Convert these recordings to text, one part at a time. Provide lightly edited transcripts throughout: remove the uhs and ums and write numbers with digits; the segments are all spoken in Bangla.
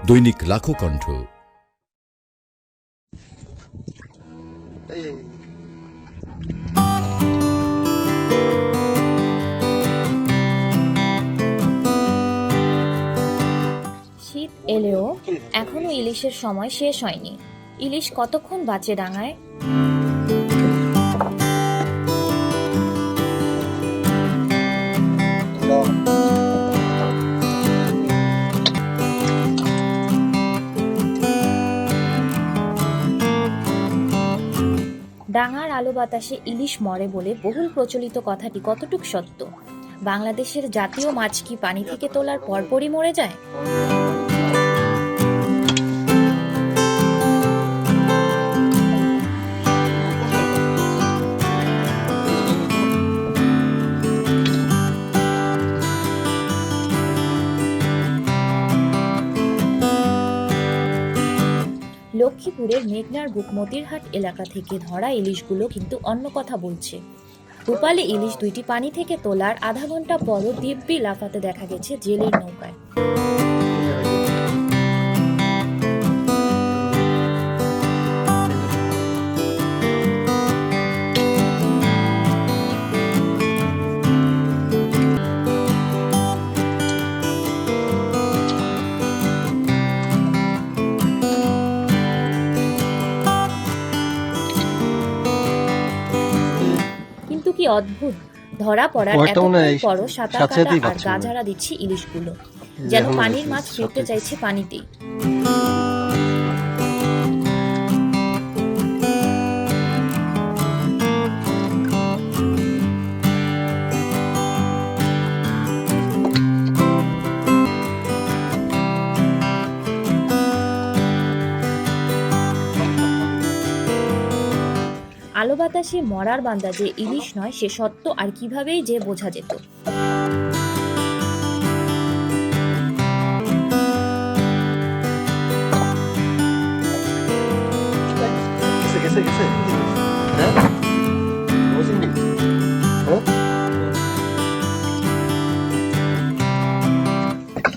দৈনিক লাখো কণ্ঠ। শীত এলেও এখনো ইলিশের সময় শেষ হয়নি। ইলিশ কতক্ষণ বাঁচে ডাঙায়? ডাঙার আলো বাতাসে ইলিশ মরে বলে বহুল প্রচলিত কথাটি কতটুক সত্য? বাংলাদেশের জাতীয় মাছ কি পানি থেকে তোলার পরপরই মরে যায়? লক্ষ্মীপুরের মেঘনার বুক মতিরহাট এলাকা থেকে ধরা ইলিশগুলো কিন্তু অন্য কথা বলছে। রূপালী ইলিশ দুইটি পানি থেকে তোলার আধা ঘন্টা পরও দিব্যি লাফাতে দেখা গেছে জেলের নৌকায়। কিন্তু কি অদ্ভুত, ধরা পড়ার এতক্ষণ পরও সাঁতার কাটা আর গা ঝাড়া দিচ্ছে ইলিশগুলো, যেন পানির মাছ ফিরতে চাইছে পানিতেই। আলো বাতাসে মরার বান্দা যে ইলিশ নয় সে সত্য আর কিভাবেই যে বোঝা যেত।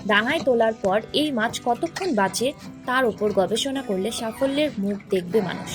ডাঙায় তোলার পর এই মাছ কতক্ষণ বাঁচে তার উপর গবেষণা করলে সাফল্যের মুখ দেখবে মানুষ।